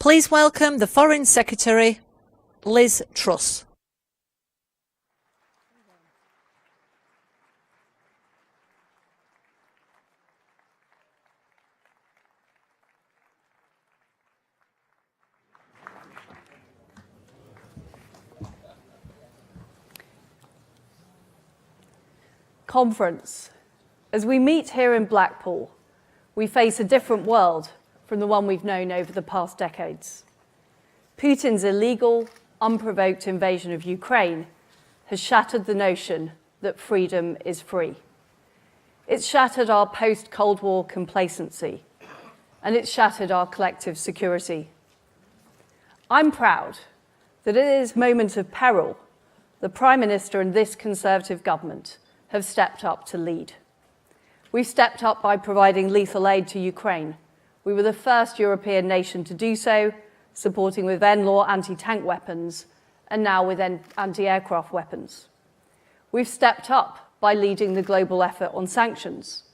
Please welcome the Foreign Secretary, Liz Truss. Conference. As we meet here in Blackpool, we face a different world from the one we've known over the past decades. Putin's illegal, unprovoked invasion of Ukraine has shattered the notion that freedom is free. It's shattered our post-Cold War complacency, and it's shattered our collective security. I'm proud that in this moment of peril, the Prime Minister and this Conservative government have stepped up to lead. We've stepped up by providing lethal aid to Ukraine. We were the first European nation to do so, supporting with NLAW anti-tank weapons, and now with anti-aircraft weapons. We've stepped up by leading the global effort on sanctions,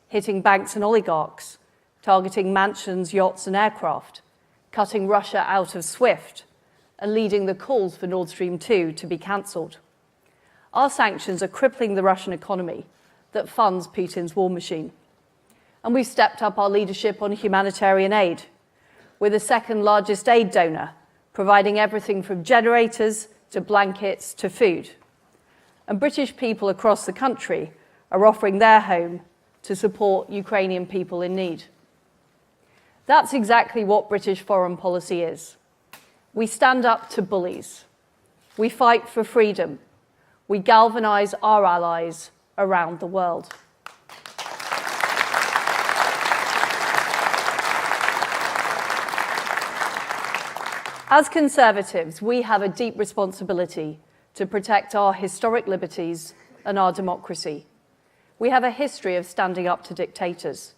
hitting banks and oligarchs, targeting mansions, yachts and aircraft, cutting Russia out of SWIFT, and leading the calls for Nord Stream 2 to be cancelled. Our sanctions are crippling the Russian economy that funds Putin's war machine. And we've stepped up our leadership on humanitarian aid. We're the second largest aid donor, providing everything from generators to blankets to food. And British people across the country are offering their home to support Ukrainian people in need. That's exactly what British foreign policy is. We stand up to bullies. We fight for freedom. We galvanise our allies around the world. As Conservatives, we have a deep responsibility to protect our historic liberties and our democracy. We have a history of standing up to dictators.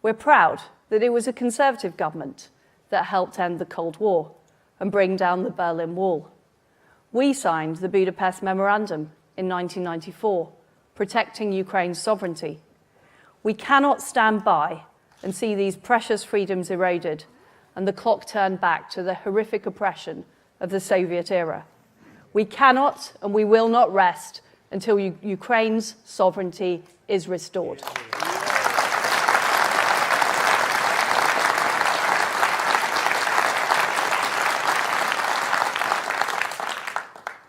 We're proud that it was a Conservative government that helped end the Cold War and bring down the Berlin Wall. We signed the Budapest Memorandum in 1994, protecting Ukraine's sovereignty. We cannot stand by and see these precious freedoms eroded and the clock turned back to the horrific oppression of the Soviet era. We cannot and we will not rest until Ukraine's sovereignty is restored.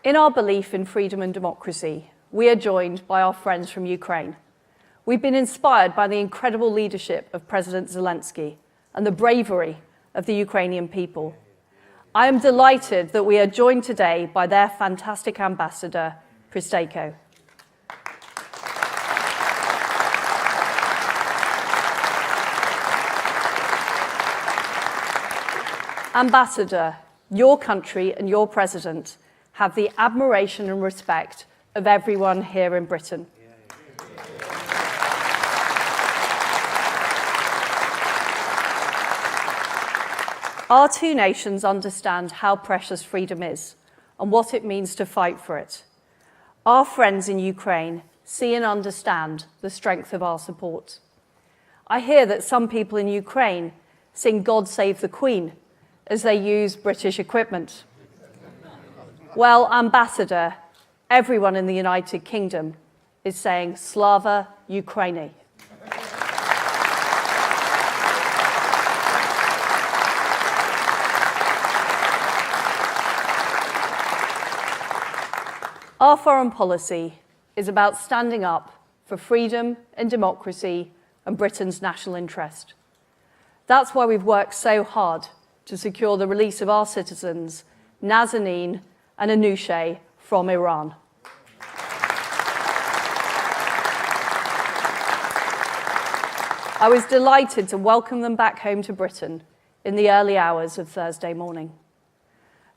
In our belief in freedom and democracy, we are joined by our friends from Ukraine. We've been inspired by the incredible leadership of President Zelensky and the bravery of the Ukrainian people. I am delighted that we are joined today by their fantastic ambassador, Pristeko. Ambassador, your country and your president have the admiration and respect of everyone here in Britain. Our two nations understand how precious freedom is and what it means to fight for it. Our friends in Ukraine see and understand the strength of our support. I hear that some people in Ukraine sing God Save the Queen as they use British equipment. Well, Ambassador, everyone in the United Kingdom is saying Slava Ukraini. Our foreign policy is about standing up for freedom and democracy and Britain's national interest. That's why we've worked so hard to secure the release of our citizens, Nazanin and Anousheh, from Iran. I was delighted to welcome them back home to Britain in the early hours of Thursday morning.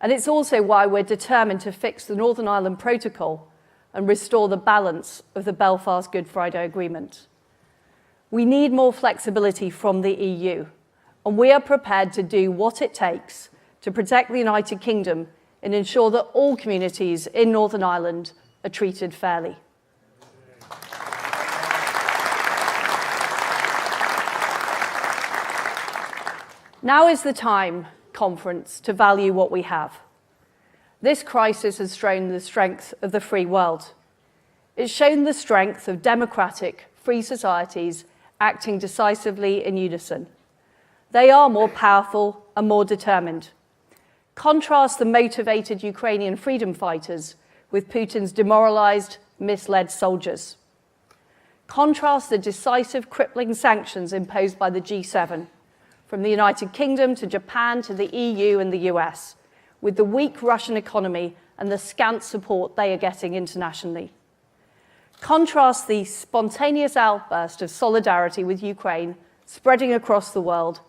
And it's also why we're determined to fix the Northern Ireland Protocol and restore the balance of the Belfast Good Friday Agreement. We need more flexibility from the EU, and we are prepared to do what it takes to protect the United Kingdom and ensure that all communities in Northern Ireland are treated fairly. Now is the time conference to value what we have. This crisis has shown the strength of the free world. It's shown the strength of democratic, free societies acting decisively in unison. They are more powerful and more determined. Contrast the motivated Ukrainian freedom fighters with Putin's demoralized, misled soldiers. Contrast the decisive, crippling sanctions imposed by the G7, from the United Kingdom to Japan to the EU and the US, with the weak Russian economy and the scant support they are getting internationally. Contrast the spontaneous outburst of solidarity with Ukraine spreading across the world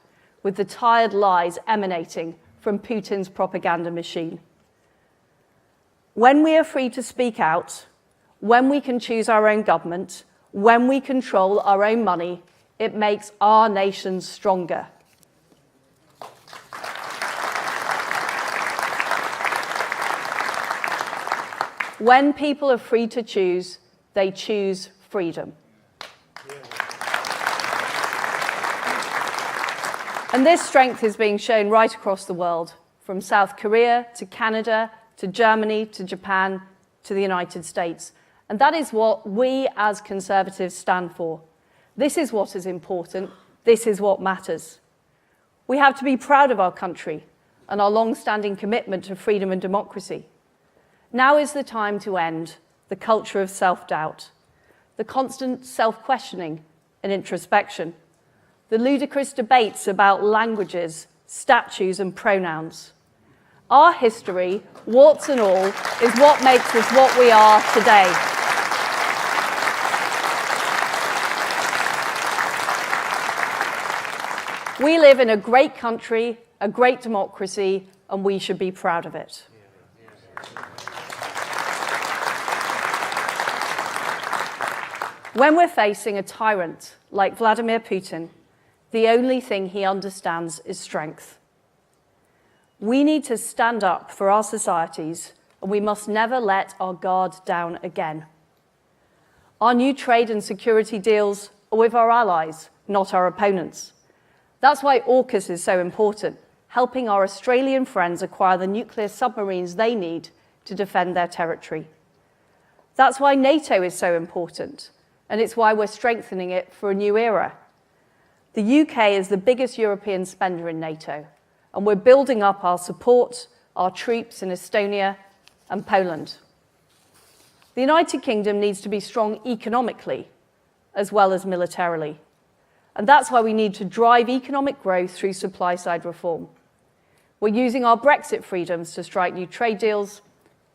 with the tired lies emanating from Putin's propaganda machine. When we are free to speak out, when we can choose our own government, when we control our own money, it makes our nations stronger. When people are free to choose, they choose freedom. And this strength is being shown right across the world, from South Korea to Canada to Germany to Japan to the United States. And that is what we as Conservatives stand for. This is what is important. This is what matters. We have to be proud of our country and our long-standing commitment to freedom and democracy. Now is the time to end the culture of self-doubt, the constant self-questioning and introspection, the ludicrous debates about languages, statues and pronouns. Our history, warts and all, is what makes us what we are today. We live in a great country, a great democracy, and we should be proud of it. When we're facing a tyrant like Vladimir Putin, the only thing he understands is strength. We need to stand up for our societies, and we must never let our guard down again. Our new trade and security deals are with our allies, not our opponents. That's why AUKUS is so important, helping our Australian friends acquire the nuclear submarines they need to defend their territory. That's why NATO is so important, and it's why we're strengthening it for a new era. The UK is the biggest European spender in NATO, and we're building up our support, our troops in Estonia and Poland. The United Kingdom needs to be strong economically as well as militarily. And that's why we need to drive economic growth through supply-side reform. We're using our Brexit freedoms to strike new trade deals,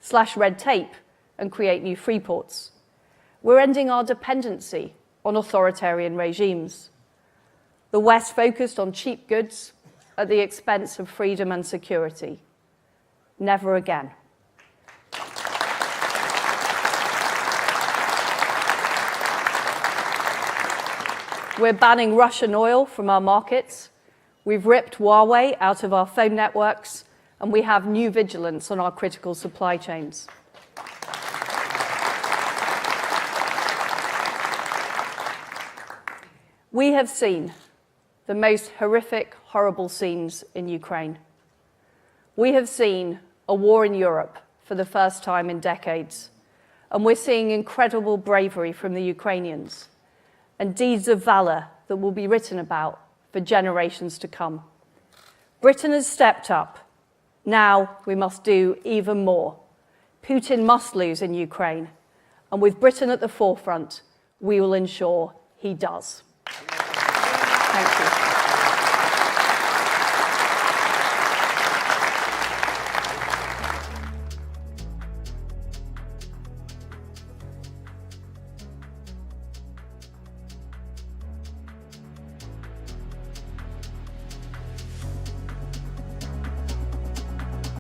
slash red tape, and create new free ports. We're ending our dependency on authoritarian regimes. The West focused on cheap goods at the expense of freedom and security. Never again. We're banning Russian oil from our markets. We've ripped Huawei out of our phone networks, and we have new vigilance on our critical supply chains. We have seen the most horrific, horrible scenes in Ukraine. We have seen a war in Europe for the first time in decades, and we're seeing incredible bravery from the Ukrainians and deeds of valor that will be written about for generations to come. Britain has stepped up. Now we must do even more. Putin must lose in Ukraine, and with Britain at the forefront, we will ensure he does. Thank you.